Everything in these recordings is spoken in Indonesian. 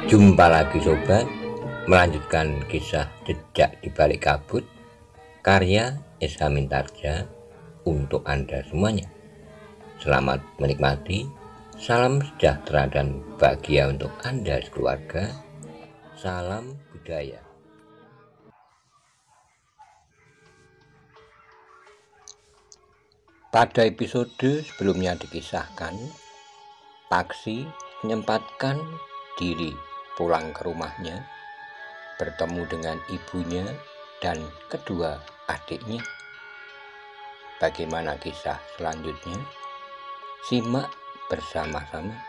Jumpa lagi sobat, melanjutkan kisah Jejak di Balik Kabut karya Esa Mintarja untuk Anda semuanya. Selamat menikmati, salam sejahtera dan bahagia untuk Anda sekeluarga. Salam budaya. Pada episode sebelumnya dikisahkan, Paksi menyempatkan diri pulang ke rumahnya, bertemu dengan ibunya dan kedua adiknya. Bagaimana kisah selanjutnya? Simak bersama-sama.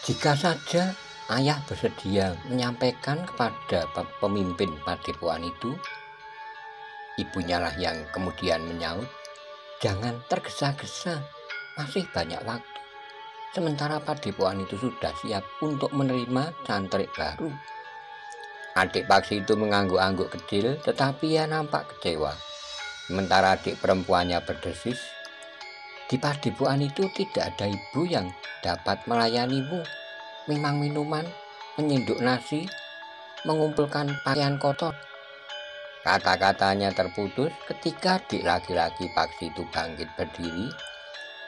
Jika saja ayah bersedia menyampaikan kepada pemimpin padepokan itu, ibunya lah yang kemudian menyaut, "Jangan tergesa-gesa, masih banyak waktu. Sementara padepokan itu sudah siap untuk menerima cantrik baru." Adik Paksi itu mengangguk-angguk kecil, tetapi ia nampak kecewa. Sementara adik perempuannya berdesis, "Di padepokan itu tidak ada ibu yang dapat melayanimu. Memang minuman, menyenduk nasi, mengumpulkan pakaian kotor." Kata-katanya terputus ketika adik laki-laki Paksi itu bangkit berdiri.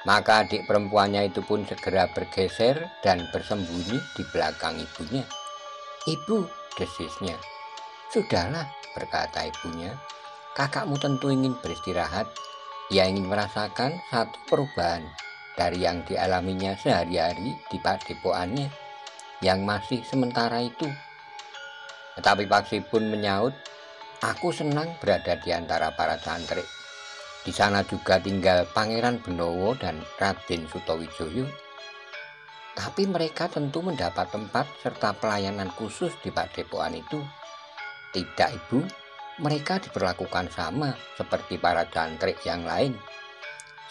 Maka adik perempuannya itu pun segera bergeser dan bersembunyi di belakang ibunya. "Ibu," desisnya. "Sudahlah," berkata ibunya, "kakakmu tentu ingin beristirahat. Ia ingin merasakan satu perubahan dari yang dialaminya sehari-hari di padepokannya yang masih sementara itu." Tetapi Paksi pun menyaut, "Aku senang berada di antara para santri. Di sana juga tinggal Pangeran Benowo dan Raden Sutawijaya. Tapi mereka tentu mendapat tempat serta pelayanan khusus di padepokan itu." "Tidak, Ibu, mereka diperlakukan sama seperti para santri yang lain.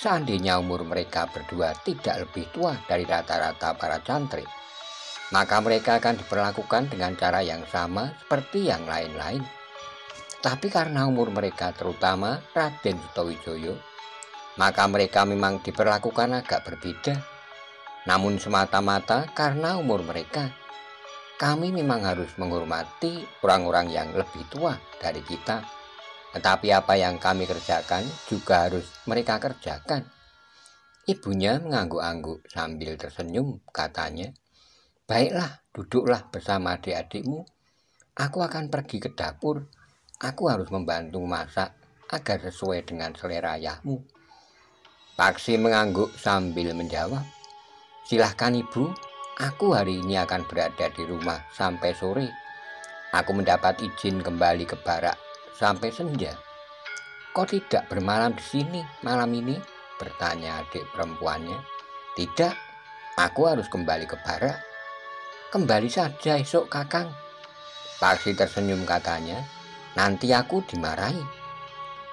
Seandainya umur mereka berdua tidak lebih tua dari rata-rata para santri, maka mereka akan diperlakukan dengan cara yang sama seperti yang lain-lain. Tapi karena umur mereka, terutama Raden Sutawijaya, maka mereka memang diperlakukan agak berbeda. Namun semata-mata karena umur mereka, kami memang harus menghormati orang-orang yang lebih tua dari kita. Tetapi apa yang kami kerjakan juga harus mereka kerjakan." Ibunya mengangguk-angguk sambil tersenyum, katanya, "Baiklah, duduklah bersama adik-adikmu. Aku akan pergi ke dapur. Aku harus membantu masak agar sesuai dengan selera ayahmu." Paksi mengangguk sambil menjawab, "Silahkan Ibu, aku hari ini akan berada di rumah sampai sore. Aku mendapat izin kembali ke barak sampai senja." "Kok tidak bermalam di sini malam ini?" bertanya adik perempuannya. "Tidak, aku harus kembali ke barak." "Kembali saja esok, Kakang." Paksi tersenyum, katanya, "Nanti aku dimarahi."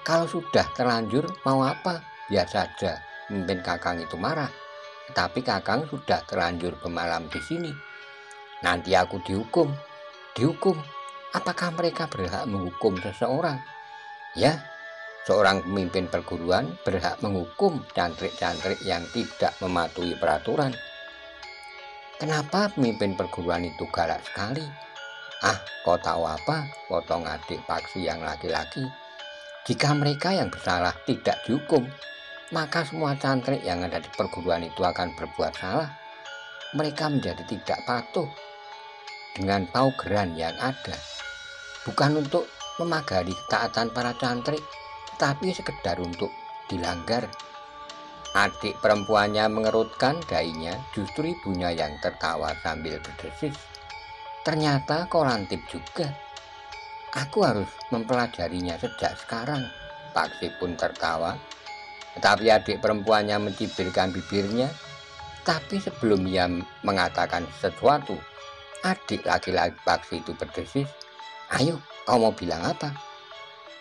"Kalau sudah terlanjur mau apa? Biar saja memimpin Kakang itu marah. Tetapi Kakang sudah terlanjur bermalam di sini. Nanti aku dihukum." "Dihukum? Apakah mereka berhak menghukum seseorang?" "Ya, seorang pemimpin perguruan berhak menghukum cantrik-cantrik yang tidak mematuhi peraturan." "Kenapa pemimpin perguruan itu galak sekali?" "Ah, kau tahu apa?" potong adik Paksi yang laki-laki. "Jika mereka yang bersalah tidak dihukum, maka semua cantrik yang ada di perguruan itu akan berbuat salah. Mereka menjadi tidak patuh dengan paugeran yang ada, bukan untuk memagari ketaatan para cantrik, tetapi sekedar untuk dilanggar." Adik perempuannya mengerutkan dahinya, justru ibunya yang tertawa sambil berdesis. "Ternyata kau lantip juga. Aku harus mempelajarinya sejak sekarang." Paksi pun tertawa, tetapi adik perempuannya mencibirkan bibirnya. Tapi sebelum ia mengatakan sesuatu, adik laki-laki Paksi itu berdesis, "Ayo, kau mau bilang apa?"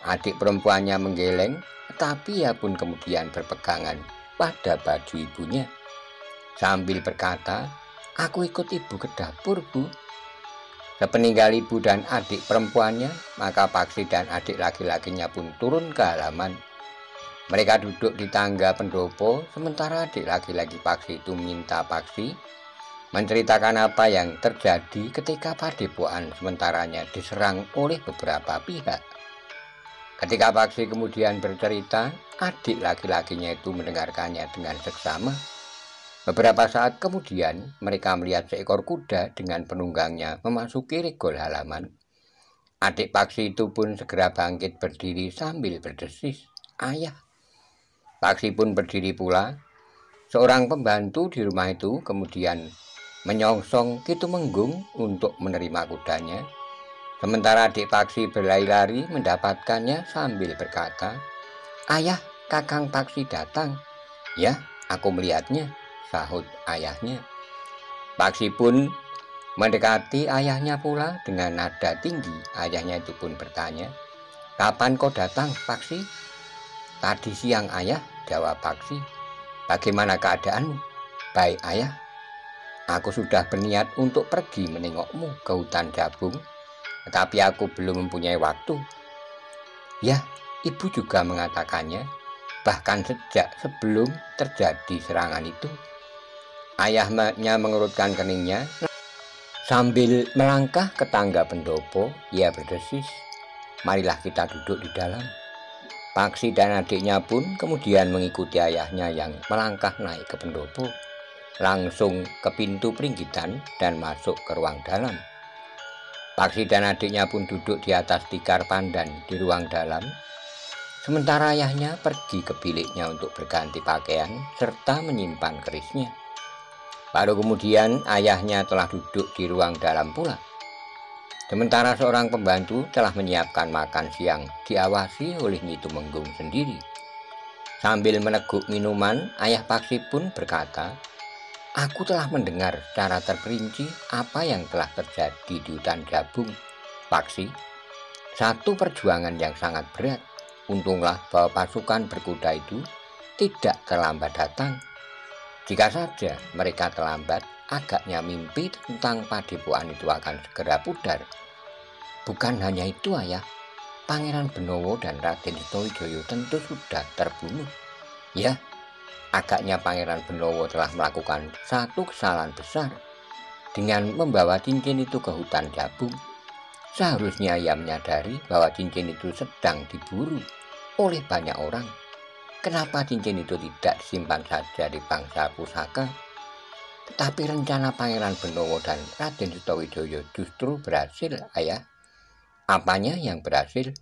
Adik perempuannya menggeleng, tetapi ia pun kemudian berpegangan pada baju ibunya sambil berkata, "Aku ikut ibu ke dapur, Bu." Sepeninggal ibu dan adik perempuannya, maka Paksi dan adik laki-lakinya pun turun ke halaman. Mereka duduk di tangga pendopo, sementara adik laki-laki Paksi itu minta Paksi menceritakan apa yang terjadi ketika padepokan sementaranya diserang oleh beberapa pihak. Ketika Paksi kemudian bercerita, adik laki-lakinya itu mendengarkannya dengan seksama. Beberapa saat kemudian, mereka melihat seekor kuda dengan penunggangnya memasuki regol halaman. Adik Paksi itu pun segera bangkit berdiri sambil berdesis, "Ayah!" Paksi pun berdiri pula. Seorang pembantu di rumah itu kemudian menyongsong Kitumenggung untuk menerima kudanya. Sementara adik Paksi berlari-lari mendapatkannya sambil berkata, "Ayah, Kakang Paksi datang." "Ya, aku melihatnya," sahut ayahnya. Paksi pun mendekati ayahnya pula dengan nada tinggi. Ayahnya itu pun bertanya, "Kapan kau datang, Paksi?" "Tadi siang, Ayah," jawab Paksi. "Bagaimana keadaanmu?" "Baik, Ayah. Aku sudah berniat untuk pergi menengokmu ke hutan Jabung, tetapi aku belum mempunyai waktu." "Ya, ibu juga mengatakannya, bahkan sejak sebelum terjadi serangan itu." Ayahnya mengerutkan keningnya. Sambil melangkah ke tangga pendopo, ia berdesis, "Marilah kita duduk di dalam." Paksi dan adiknya pun kemudian mengikuti ayahnya yang melangkah naik ke pendopo, langsung ke pintu peringgitan dan masuk ke ruang dalam. Paksi dan adiknya pun duduk di atas tikar pandan di ruang dalam, sementara ayahnya pergi ke biliknya untuk berganti pakaian serta menyimpan kerisnya. Baru kemudian ayahnya telah duduk di ruang dalam pula. Sementara seorang pembantu telah menyiapkan makan siang, diawasi oleh Nyi Tumenggung sendiri. Sambil meneguk minuman, ayah Paksi pun berkata, "Aku telah mendengar secara terperinci apa yang telah terjadi di hutan Jabung, Paksi. Satu perjuangan yang sangat berat. Untunglah bahwa pasukan berkuda itu tidak terlambat datang. Jika saja mereka terlambat, agaknya mimpi tentang padepokan itu akan segera pudar. Bukan hanya itu, Ayah, Pangeran Benowo dan Raden Sitowijoyo tentu sudah terbunuh. Ya, agaknya Pangeran Benowo telah melakukan satu kesalahan besar dengan membawa cincin itu ke hutan Jabung. Seharusnya ia menyadari bahwa cincin itu sedang diburu oleh banyak orang. Kenapa cincin itu tidak disimpan saja di bangsa pusaka? Tetapi rencana Pangeran Benowo dan Raden Sitowijoyo justru berhasil, Ayah." "Apanya yang berhasil?"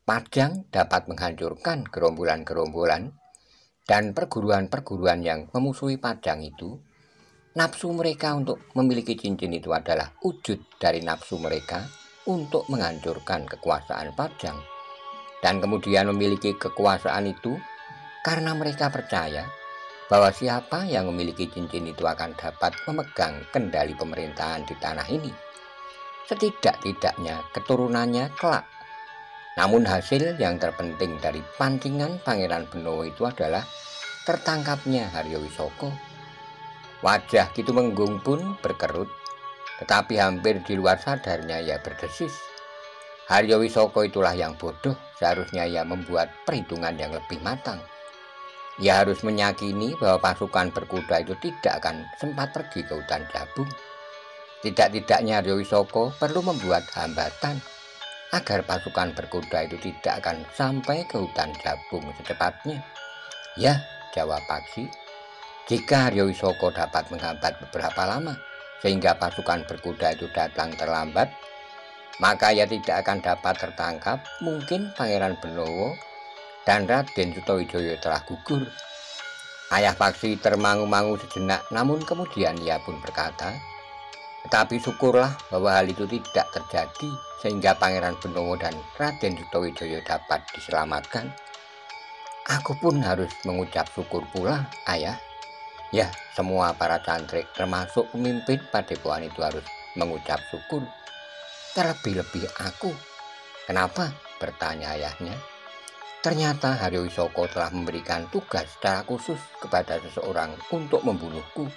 "Pajang dapat menghancurkan gerombolan-gerombolan dan perguruan-perguruan yang memusuhi Pajang itu. Nafsu mereka untuk memiliki cincin itu adalah wujud dari nafsu mereka untuk menghancurkan kekuasaan Pajang. Dan kemudian memiliki kekuasaan itu karena mereka percaya bahwa siapa yang memiliki cincin itu akan dapat memegang kendali pemerintahan di tanah ini. Setidak-tidaknya keturunannya kelak. Namun hasil yang terpenting dari pancingan Pangeran Benowo itu adalah tertangkapnya Haryowisoko." Wajah Kitumenggung pun berkerut, tetapi hampir di luar sadarnya ia berdesis. Haryowisoko itulah yang bodoh, seharusnya ia membuat perhitungan yang lebih matang. Ia harus meyakini bahwa pasukan berkuda itu tidak akan sempat pergi ke hutan Jabung. Tidak-tidaknya Haryowisoko perlu membuat hambatan agar pasukan berkuda itu tidak akan sampai ke hutan Jabung secepatnya. "Ya," jawab Paksi, "jika Haryowisoko dapat menghambat beberapa lama sehingga pasukan berkuda itu datang terlambat, maka ia tidak akan dapat tertangkap. Mungkin Pangeran Benowo dan Raden Sitowijoyo telah gugur." Ayah Paksi termangu-mangu sejenak, namun kemudian ia pun berkata, "Tetapi syukurlah bahwa hal itu tidak terjadi sehingga Pangeran Benowo dan Raden Sitowijoyo dapat diselamatkan." "Aku pun harus mengucap syukur pula, Ayah." "Ya, semua para cantrik termasuk pemimpin padepokan itu harus mengucap syukur. Terlebih-lebih aku." "Kenapa?" bertanya ayahnya. "Ternyata Haryowisoko telah memberikan tugas secara khusus kepada seseorang untuk membunuhku."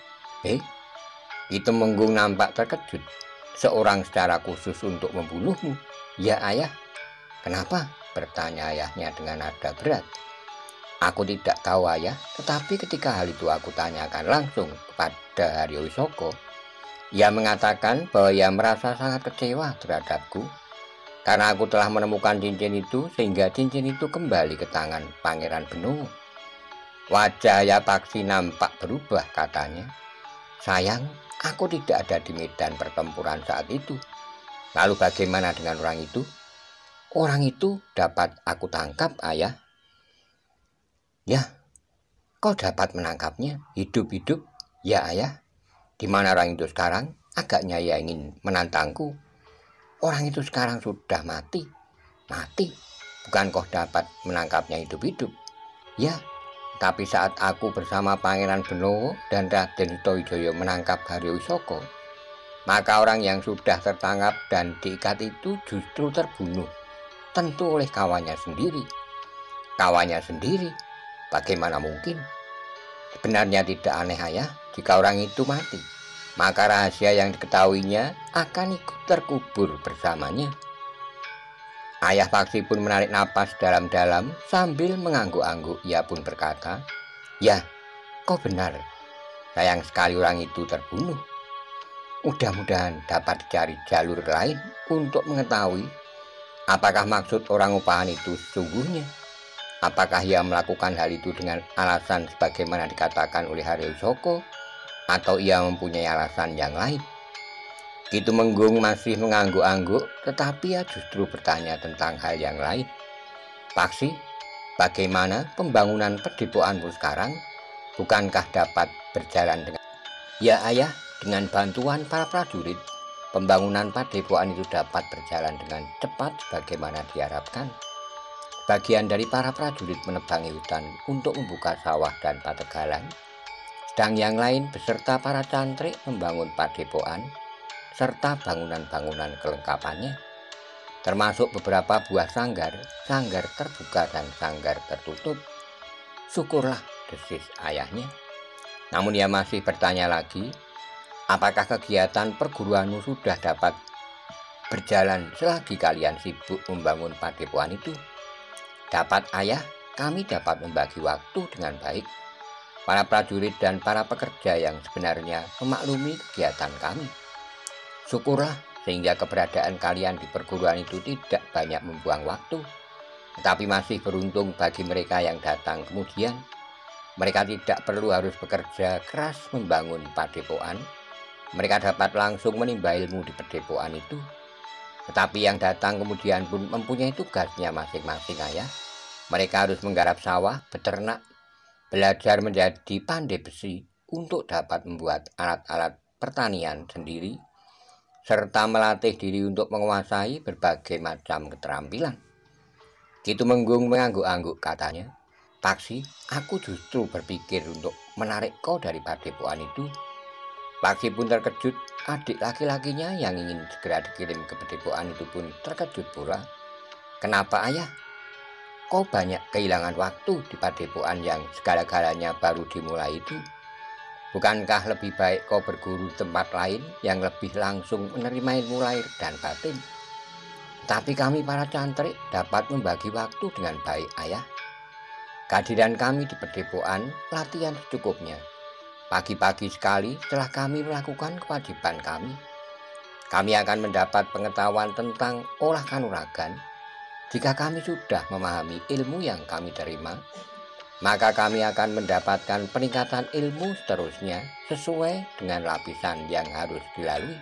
Kitumenggung nampak terkejut. "Seorang secara khusus untuk membunuhmu?" "Ya, Ayah." "Kenapa?" bertanya ayahnya dengan nada berat. Aku tidak tahu ayah, tetapi ketika hal itu aku tanyakan langsung kepada Haryo Wisoko, ia mengatakan bahwa ia merasa sangat kecewa terhadapku karena aku telah menemukan cincin itu sehingga cincin itu kembali ke tangan Pangeran Benowo. Wajah Yapaksi nampak berubah, katanya. Sayang, aku tidak ada di medan pertempuran saat itu. Lalu bagaimana dengan orang itu? Orang itu dapat aku tangkap, ayah. Ya, kau dapat menangkapnya hidup-hidup? Ya, ayah. Di mana orang itu sekarang? Agaknya ia ingin menantangku. Orang itu sekarang sudah mati. Mati? Bukan kau dapat menangkapnya hidup-hidup? Ya, tapi saat aku bersama Pangeran Benowo dan Raden Sutawijaya menangkap Haryo Wisoko, maka orang yang sudah tertangkap dan diikat itu justru terbunuh, tentu oleh kawannya sendiri. Kawannya sendiri? Bagaimana mungkin? Sebenarnya tidak aneh, ayah, jika orang itu mati, maka rahasia yang diketahuinya akan ikut terkubur bersamanya. Ayah Paksi pun menarik napas dalam-dalam sambil mengangguk-angguk. Ia pun berkata, ya, kau benar. Sayang sekali orang itu terbunuh. Mudah-mudahan dapat dicari jalur lain untuk mengetahui apakah maksud orang upahan itu sesungguhnya. Apakah ia melakukan hal itu dengan alasan sebagaimana dikatakan oleh Haryo Wisoko, atau ia mempunyai alasan yang lain. Ki Tumenggung masih mengangguk-angguk, tetapi ia justru bertanya tentang hal yang lain. Paksi, bagaimana pembangunan padepokanmu sekarang? Bukankah dapat berjalan dengan... Ya, ayah, dengan bantuan para prajurit, pembangunan padepokan itu dapat berjalan dengan cepat sebagaimana diharapkan. Bagian dari para prajurit menebangi hutan untuk membuka sawah dan pategalan, sedang yang lain beserta para cantrik membangun padepokan serta bangunan-bangunan kelengkapannya, termasuk beberapa buah sanggar, sanggar terbuka dan sanggar tertutup. Syukurlah, desis ayahnya. Namun ia masih bertanya lagi, apakah kegiatan perguruanmu sudah dapat berjalan selagi kalian sibuk membangun padepokan itu? Dapat, ayah, kami dapat membagi waktu dengan baik. Para prajurit dan para pekerja yang sebenarnya memaklumi kegiatan kami. Syukurlah, sehingga keberadaan kalian di perguruan itu tidak banyak membuang waktu. Tetapi masih beruntung bagi mereka yang datang kemudian. Mereka tidak perlu harus bekerja keras membangun padepokan. Mereka dapat langsung menimba ilmu di padepokan itu. Tetapi yang datang kemudian pun mempunyai tugasnya masing-masing, ayah. Mereka harus menggarap sawah, beternak, belajar menjadi pandai besi untuk dapat membuat alat-alat pertanian sendiri, serta melatih diri untuk menguasai berbagai macam keterampilan. Ki Tumenggung mengangguk-angguk, katanya. Paksi, aku justru berpikir untuk menarik kau dari padepokan itu. Paksi pun terkejut. Adik laki-lakinya yang ingin segera dikirim ke padepokan itu pun terkejut pula. Kenapa, ayah? Kau banyak kehilangan waktu di padepokan yang segala-galanya baru dimulai itu. Bukankah lebih baik kau berguru di tempat lain yang lebih langsung menerima ilmu lahir dan batin? Tapi kami para cantrik dapat membagi waktu dengan baik, ayah. Kehadiran kami di padepokan latihan secukupnya. Pagi-pagi sekali setelah kami melakukan kewajiban kami akan mendapat pengetahuan tentang olah kanuragan. Jika kami sudah memahami ilmu yang kami terima, maka kami akan mendapatkan peningkatan ilmu seterusnya sesuai dengan lapisan yang harus dilalui.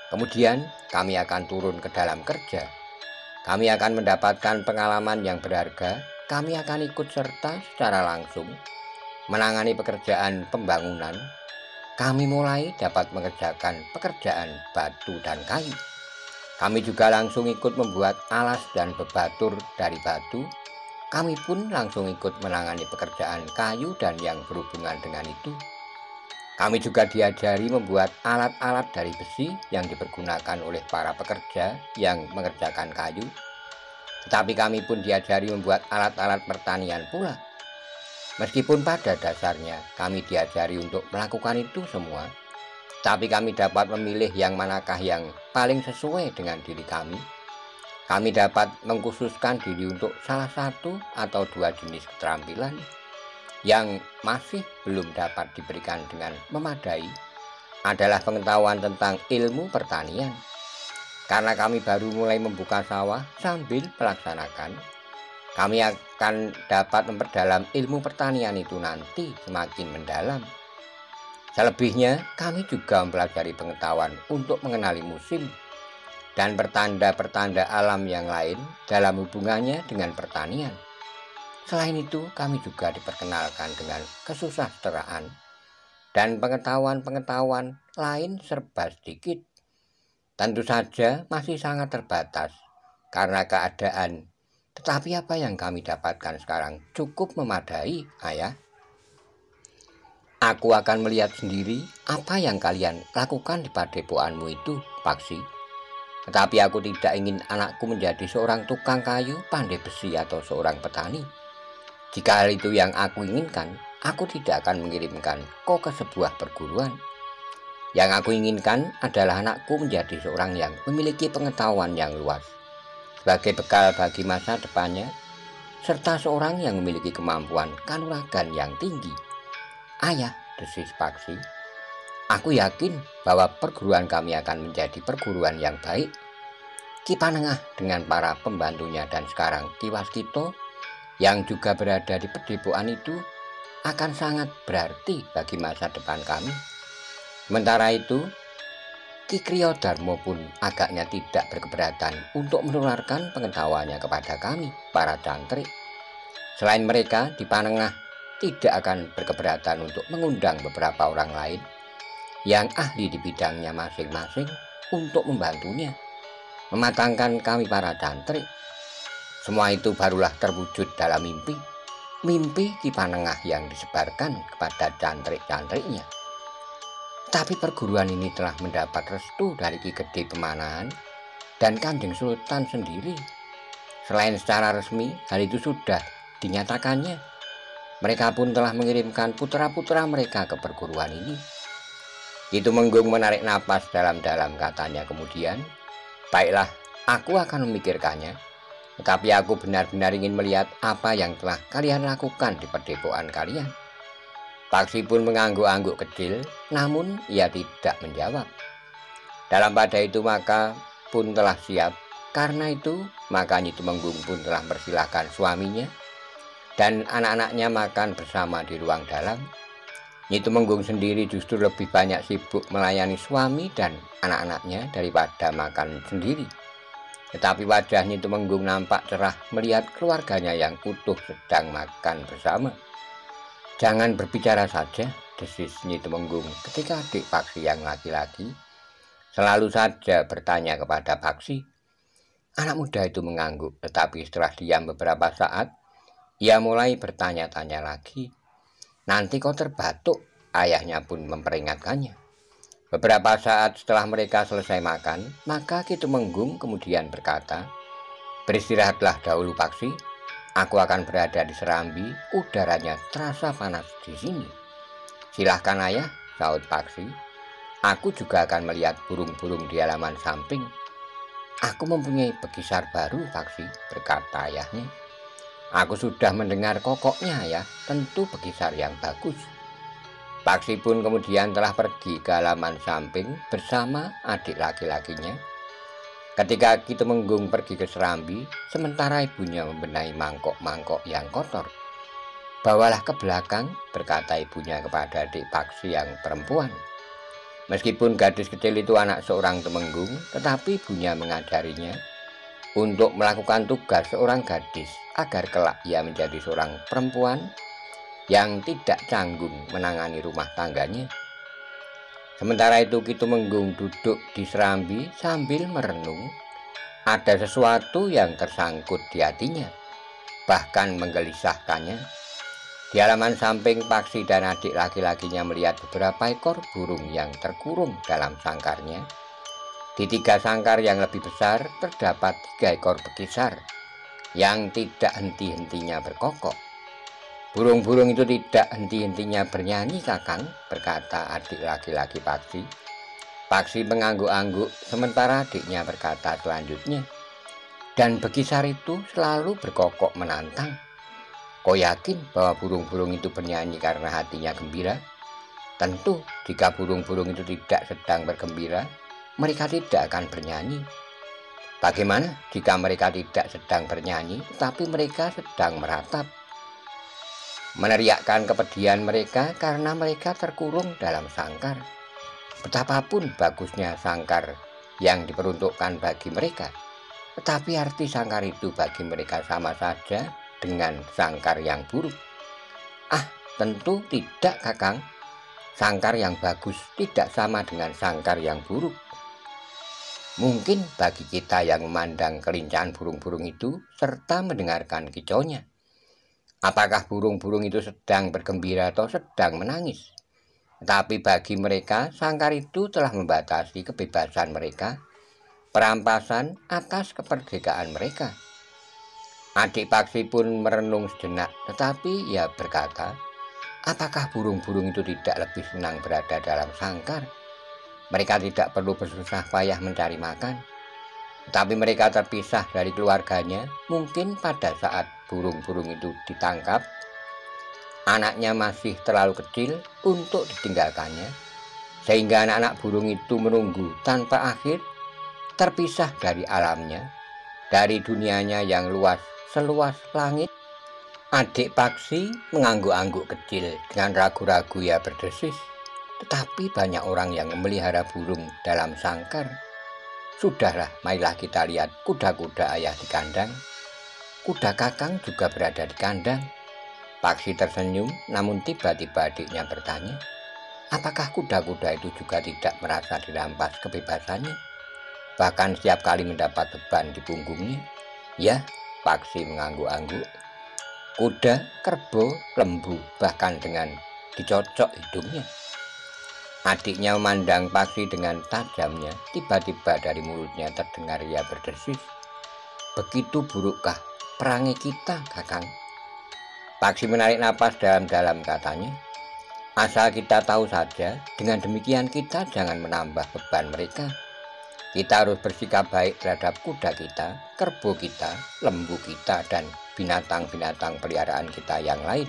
Kemudian kami akan turun ke dalam kerja. Kami akan mendapatkan pengalaman yang berharga. Kami akan ikut serta secara langsung menangani pekerjaan pembangunan. Kami mulai dapat mengerjakan pekerjaan batu dan kayu. Kami juga langsung ikut membuat alas dan bebatur dari batu. Kami pun langsung ikut menangani pekerjaan kayu dan yang berhubungan dengan itu. Kami juga diajari membuat alat-alat dari besi yang dipergunakan oleh para pekerja yang mengerjakan kayu. Tetapi kami pun diajari membuat alat-alat pertanian pula. Meskipun pada dasarnya kami diajari untuk melakukan itu semua, tapi kami dapat memilih yang manakah yang paling sesuai dengan diri kami. kami dapat mengkhususkan diri untuk salah satu atau dua jenis keterampilan yang masih belum dapat diberikan dengan memadai adalah pengetahuan tentang ilmu pertanian. Karena kami baru mulai membuka sawah sambil melaksanakan, kami akan dapat memperdalam ilmu pertanian itu nanti semakin mendalam. Selebihnya, kami juga mempelajari pengetahuan untuk mengenali musim dan pertanda-pertanda alam yang lain dalam hubungannya dengan pertanian. Selain itu, kami juga diperkenalkan dengan kesusastraan dan pengetahuan-pengetahuan lain serba sedikit. Tentu saja masih sangat terbatas karena keadaan. Tetapi apa yang kami dapatkan sekarang cukup memadai, Ayah. Aku akan melihat sendiri apa yang kalian lakukan di padepokanmu itu, Paksi. Tetapi aku tidak ingin anakku menjadi seorang tukang kayu, pandai besi, atau seorang petani. Jika hal itu yang aku inginkan, aku tidak akan mengirimkan kau ke sebuah perguruan. Yang aku inginkan adalah anakku menjadi seorang yang memiliki pengetahuan yang luas sebagai bekal bagi masa depannya, serta seorang yang memiliki kemampuan kanuragan yang tinggi. Ayah, desis Paksi, aku yakin bahwa perguruan kami akan menjadi perguruan yang baik. Ki Panengah dengan para pembantunya dan sekarang Ki Waskito yang juga berada di padepokan itu akan sangat berarti bagi masa depan kami. Sementara itu, Ki Kriyodarmo pun agaknya tidak berkeberatan untuk menularkan pengetahuannya kepada kami, para cantrik. Selain mereka, di Panengah tidak akan berkeberatan untuk mengundang beberapa orang lain yang ahli di bidangnya masing-masing untuk membantunya mematangkan kami para cantrik. Semua itu barulah terwujud dalam mimpi Ki Panengah yang disebarkan kepada cantrik-cantriknya. Tapi perguruan ini telah mendapat restu dari Ki Gede Pemanahan dan Kanjeng Sultan sendiri. Selain secara resmi, hal itu sudah dinyatakannya. Mereka pun telah mengirimkan putra-putra mereka ke perguruan ini. Ki Tumenggung menarik napas dalam-dalam, katanya kemudian, baiklah, aku akan memikirkannya. Tetapi aku benar-benar ingin melihat apa yang telah kalian lakukan di padepokan kalian. Paksi pun mengangguk-angguk kecil, namun ia tidak menjawab. Dalam pada itu maka pun telah siap. Karena itu maka Nyi Tumenggung pun telah mempersilahkan suaminya dan anak-anaknya makan bersama di ruang dalam. Nyi Tumenggung sendiri justru lebih banyak sibuk melayani suami dan anak-anaknya daripada makan sendiri. Tetapi wajah Nyi Tumenggung nampak cerah melihat keluarganya yang utuh sedang makan bersama. Jangan berbicara saja, desis Nyi Tumenggung ketika adik Paksi yang laki-laki selalu saja bertanya kepada Paksi. Anak muda itu mengangguk, tetapi setelah diam beberapa saat, ia mulai bertanya-tanya lagi. Nanti kau terbatuk, ayahnya pun memperingatkannya. Beberapa saat setelah mereka selesai makan, maka Ki Tumenggung kemudian berkata, beristirahatlah dahulu Paksi. Aku akan berada di Serambi, udaranya terasa panas di sini. Silahkan ayah, saut Paksi. Aku juga akan melihat burung-burung di halaman samping. Aku mempunyai bekisar baru, Paksi, berkata ayahnya. Aku sudah mendengar kokoknya, ayah, tentu bekisar yang bagus. Paksi pun kemudian telah pergi ke halaman samping bersama adik laki-lakinya. Ketika Ki Tumenggung pergi ke Serambi, sementara ibunya membenahi mangkok-mangkok yang kotor. Bawalah ke belakang, berkata ibunya kepada adik Paksi yang perempuan. Meskipun gadis kecil itu anak seorang Tumenggung, tetapi ibunya mengajarinya untuk melakukan tugas seorang gadis agar kelak ia menjadi seorang perempuan yang tidak canggung menangani rumah tangganya. Sementara itu Ki Tumenggung duduk di Serambi sambil merenung. Ada sesuatu yang tersangkut di hatinya, bahkan menggelisahkannya. Di halaman samping Paksi dan adik laki-lakinya melihat beberapa ekor burung yang terkurung dalam sangkarnya. Di 3 sangkar yang lebih besar terdapat 3 ekor bekisar yang tidak henti-hentinya berkokok. Burung-burung itu tidak henti-hentinya bernyanyi, Kakang, berkata adik laki-laki Paksi. Paksi mengangguk-angguk sementara adiknya berkata selanjutnya, Dan Bekisar itu selalu berkokok menantang. Kau yakin bahwa burung-burung itu bernyanyi karena hatinya gembira? Tentu, jika burung-burung itu tidak sedang bergembira, mereka tidak akan bernyanyi. Bagaimana jika mereka tidak sedang bernyanyi, tapi mereka sedang meratap, meneriakkan kepedihan mereka karena mereka terkurung dalam sangkar? Betapapun bagusnya sangkar yang diperuntukkan bagi mereka, tetapi arti sangkar itu bagi mereka sama saja dengan sangkar yang buruk. Tentu tidak, Kakang. Sangkar yang bagus tidak sama dengan sangkar yang buruk. Mungkin bagi kita yang memandang kelincahan burung-burung itu serta mendengarkan kicaunya, apakah burung-burung itu sedang bergembira atau sedang menangis? Tetapi bagi mereka, sangkar itu telah membatasi kebebasan mereka, perampasan atas kemerdekaan mereka. Adik Paksi pun merenung sejenak, tetapi ia berkata, apakah burung-burung itu tidak lebih senang berada dalam sangkar? Mereka tidak perlu bersusah payah mencari makan, tetapi mereka terpisah dari keluarganya. Mungkin pada saat burung-burung itu ditangkap, anaknya masih terlalu kecil untuk ditinggalkannya, sehingga anak-anak burung itu menunggu tanpa akhir, terpisah dari alamnya, dari dunianya yang luas seluas langit. Adik Paksi mengangguk-angguk kecil dengan ragu-ragu ia berdesis, tetapi banyak orang yang memelihara burung dalam sangkar. Sudahlah, marilah kita lihat kuda-kuda ayah di kandang. Kuda Kakang juga berada di kandang. Paksi tersenyum, namun tiba-tiba adiknya bertanya, apakah kuda-kuda itu juga tidak merasa dirampas kebebasannya? Bahkan setiap kali mendapat beban di punggungnya. Ya, Paksi mengangguk-angguk. Kuda, kerbau, lembu, bahkan dengan dicocok hidungnya. Adiknya memandang Paksi dengan tajamnya. Tiba-tiba dari mulutnya terdengar ia berdesis, begitu burukkah perangai kita, Kakang? Paksi menarik napas dalam-dalam, katanya, asal kita tahu saja, dengan demikian kita jangan menambah beban mereka. Kita harus bersikap baik terhadap kuda kita, kerbau kita, lembu kita, dan binatang-binatang peliharaan kita yang lain.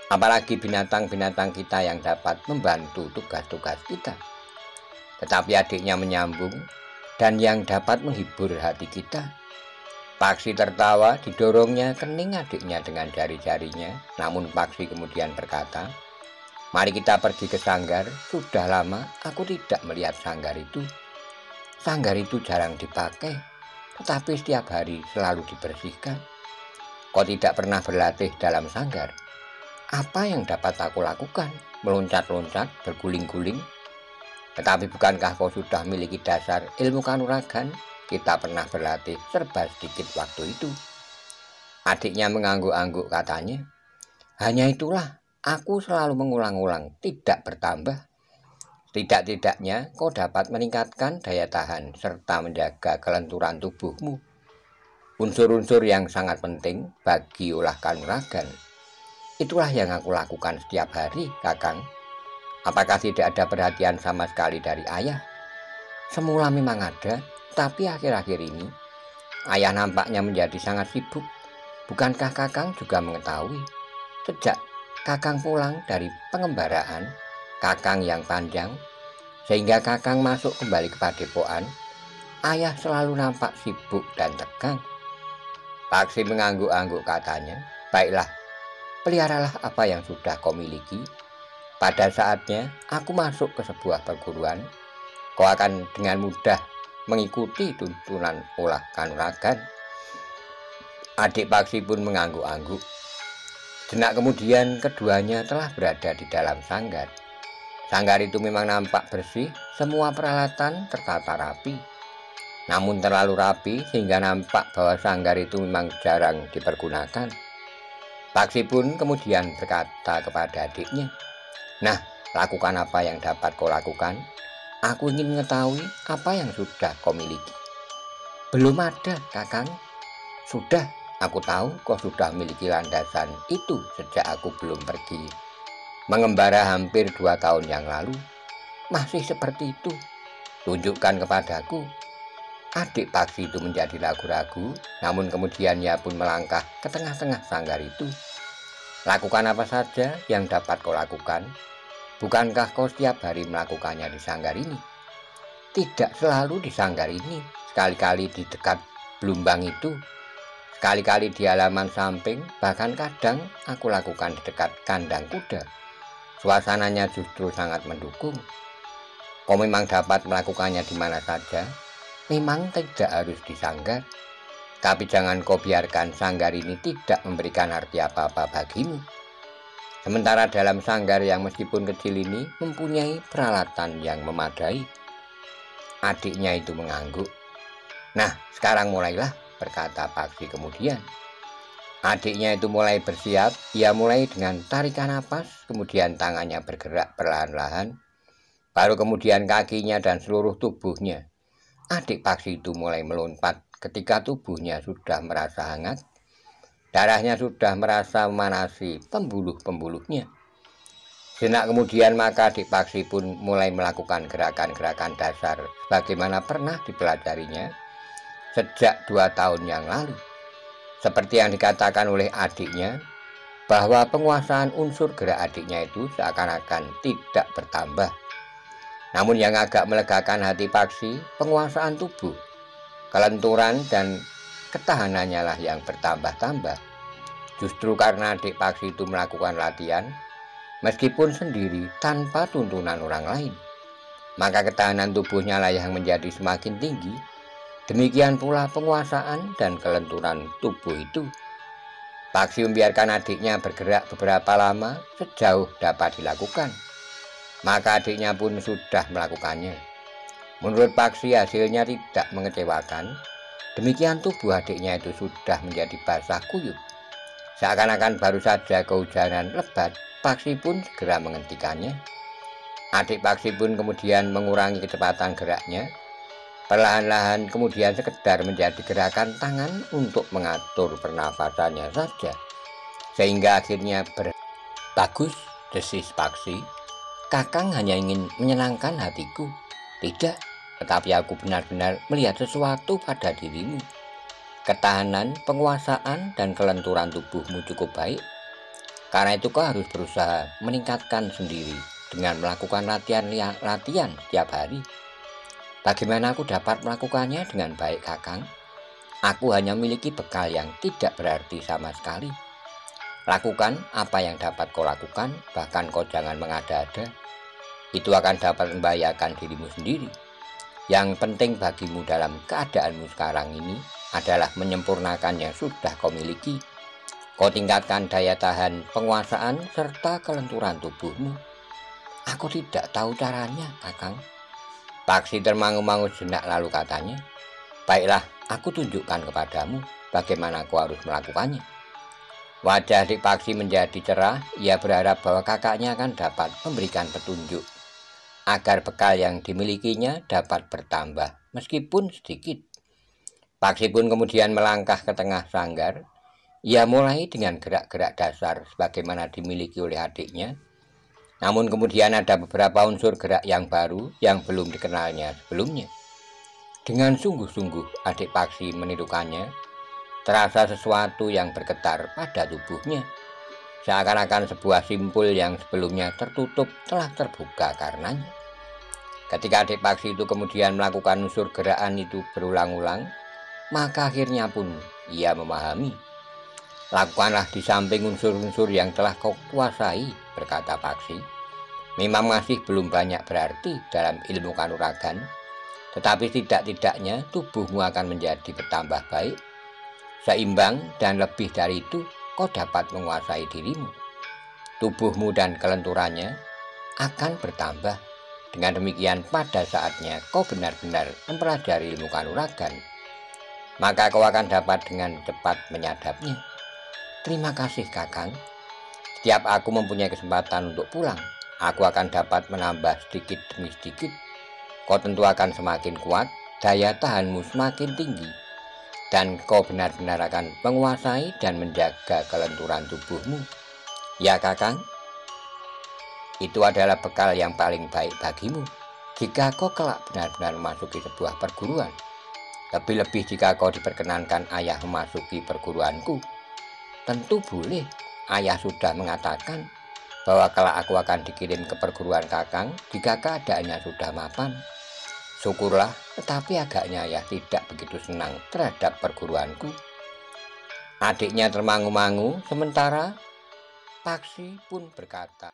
Apalagi binatang-binatang kita yang dapat membantu tugas-tugas kita. Tetapi adiknya menyambung, dan yang dapat menghibur hati kita. Paksi tertawa, didorongnya kening adiknya dengan jari-jarinya. Namun Paksi kemudian berkata, mari kita pergi ke sanggar. Sudah lama aku tidak melihat sanggar itu. Sanggar itu jarang dipakai, tetapi setiap hari selalu dibersihkan. Kau tidak pernah berlatih dalam sanggar? Apa yang dapat aku lakukan? Meloncat-loncat, berguling-guling? Tetapi bukankah kau sudah memiliki dasar ilmu kanuragan? Kita pernah berlatih serba sedikit waktu itu. Adiknya mengangguk-angguk, katanya, hanya itulah, aku selalu mengulang-ulang, tidak bertambah. Tidak-tidaknya kau dapat meningkatkan daya tahan serta menjaga kelenturan tubuhmu. Unsur-unsur yang sangat penting bagi ulah kanuragan. Itulah yang aku lakukan setiap hari, Kakang. Apakah tidak ada perhatian sama sekali dari ayah? Semula memang ada, tapi akhir-akhir ini ayah nampaknya menjadi sangat sibuk. Bukankah Kakang juga mengetahui? Sejak Kakang pulang dari pengembaraan Kakang yang panjang, sehingga Kakang masuk kembali ke padepokan, ayah selalu nampak sibuk dan tegang. Paksi mengangguk-angguk, katanya, baiklah, peliharalah apa yang sudah kau miliki. Pada saatnya aku masuk ke sebuah perguruan, kau akan dengan mudah mengikuti tuntunan ulah kanuragan. Adik Paksi pun mengangguk-angguk. Sejenak kemudian keduanya telah berada di dalam sanggar. Sanggar itu memang nampak bersih, semua peralatan tertata rapi. Namun terlalu rapi sehingga nampak bahwa sanggar itu memang jarang dipergunakan. Paksi pun kemudian berkata kepada adiknya, nah, lakukan apa yang dapat kau lakukan. Aku ingin mengetahui apa yang sudah kau miliki. Belum ada, Kakang. Sudah, aku tahu kau sudah memiliki landasan itu sejak aku belum pergi mengembara hampir 2 tahun yang lalu. Masih seperti itu. Tunjukkan kepadaku. Adik Paksi itu menjadi ragu-ragu, namun kemudian ia pun melangkah ke tengah-tengah sanggar itu. Lakukan apa saja yang dapat kau lakukan. Bukankah kau setiap hari melakukannya di sanggar ini? Tidak selalu di sanggar ini, sekali-kali di dekat belumbang itu, sekali-kali di halaman samping, bahkan kadang aku lakukan di dekat kandang kuda. Suasananya justru sangat mendukung. Kau memang dapat melakukannya di mana saja. Memang tidak harus di sanggar, tapi jangan kau biarkan sanggar ini tidak memberikan arti apa-apa bagimu. Sementara dalam sanggar yang meskipun kecil ini mempunyai peralatan yang memadai. Adiknya itu mengangguk. Nah, sekarang mulailah, berkata Paksi kemudian. Adiknya itu mulai bersiap. Ia mulai dengan tarikan napas, kemudian tangannya bergerak perlahan-lahan, baru kemudian kakinya dan seluruh tubuhnya. Adik Paksi itu mulai melompat ketika tubuhnya sudah merasa hangat, darahnya sudah merasa memanasi pembuluh-pembuluhnya. Sejenak kemudian maka adik Paksi pun mulai melakukan gerakan-gerakan dasar sebagaimana pernah dipelajarinya sejak 2 tahun yang lalu. Seperti yang dikatakan oleh adiknya, bahwa penguasaan unsur gerak adiknya itu seakan-akan tidak bertambah. Namun yang agak melegakan hati Paksi, penguasaan tubuh, kelenturan dan ketahanannya lah yang bertambah-tambah. Justru karena adik Paksi itu melakukan latihan, meskipun sendiri tanpa tuntunan orang lain, maka ketahanan tubuhnya lah yang menjadi semakin tinggi. Demikian pula penguasaan dan kelenturan tubuh itu. Paksi membiarkan adiknya bergerak beberapa lama sejauh dapat dilakukan. Maka adiknya pun sudah melakukannya. Menurut Paksi hasilnya tidak mengecewakan. Demikian tubuh adiknya itu sudah menjadi basah kuyup. Seakan-akan baru saja kehujanan lebat, Paksi pun segera menghentikannya. Adik Paksi pun kemudian mengurangi kecepatan geraknya. Perlahan-lahan kemudian sekedar menjadi gerakan tangan untuk mengatur pernafasannya saja. Sehingga akhirnya bagus, desis Paksi. Kakang hanya ingin menyenangkan hatiku. Tidak, tetapi aku benar-benar melihat sesuatu pada dirimu. Ketahanan, penguasaan, dan kelenturan tubuhmu cukup baik. Karena itu kau harus berusaha meningkatkan sendiri dengan melakukan latihan setiap hari. Bagaimana aku dapat melakukannya dengan baik, Kakang? Aku hanya memiliki bekal yang tidak berarti sama sekali. Lakukan apa yang dapat kau lakukan, bahkan kau jangan mengada-ada. Itu akan dapat membahayakan dirimu sendiri. Yang penting bagimu dalam keadaanmu sekarang ini adalah menyempurnakan yang sudah kau miliki. Kau tingkatkan daya tahan, penguasaan, serta kelenturan tubuhmu. Aku tidak tahu caranya, Kakang. Paksi termangu-mangu sejenak lalu katanya, baiklah, aku tunjukkan kepadamu bagaimana kau harus melakukannya. Wajah adik Paksi menjadi cerah. Ia berharap bahwa kakaknya akan dapat memberikan petunjuk agar bekal yang dimilikinya dapat bertambah meskipun sedikit. Paksi pun kemudian melangkah ke tengah sanggar. Ia mulai dengan gerak-gerak dasar sebagaimana dimiliki oleh adiknya. Namun kemudian ada beberapa unsur gerak yang baru yang belum dikenalnya sebelumnya. Dengan sungguh-sungguh adik Paksi menirukannya. Terasa sesuatu yang bergetar pada tubuhnya. Seakan-akan sebuah simpul yang sebelumnya tertutup telah terbuka karenanya. Ketika adik Paksi itu kemudian melakukan unsur gerakan itu berulang-ulang, maka akhirnya pun ia memahami. Lakukanlah di samping unsur-unsur yang telah kau kuasai, berkata Paksi. Memang masih belum banyak berarti dalam ilmu kanuragan, tetapi tidak-tidaknya tubuhmu akan menjadi bertambah baik, seimbang, dan lebih dari itu kau dapat menguasai dirimu. Tubuhmu dan kelenturannya akan bertambah. Dengan demikian pada saatnya kau benar-benar mempelajari ilmu kanuragan, maka kau akan dapat dengan cepat menyadapnya. Terima kasih, Kakang. Setiap aku mempunyai kesempatan untuk pulang, aku akan dapat menambah sedikit demi sedikit. Kau tentu akan semakin kuat, daya tahanmu semakin tinggi, dan kau benar-benar akan menguasai dan menjaga kelenturan tubuhmu. Ya, Kakang, itu adalah bekal yang paling baik bagimu jika kau kelak benar-benar memasuki sebuah perguruan. Lebih-lebih jika kau diperkenankan ayah memasuki perguruanku. Tentu boleh. Ayah sudah mengatakan bahwa kelak aku akan dikirim ke perguruan kakang jika keadaannya sudah mapan. Syukurlah, tetapi agaknya ayah tidak begitu senang terhadap perguruanku. Adiknya termangu-mangu, sementara Paksi pun berkata,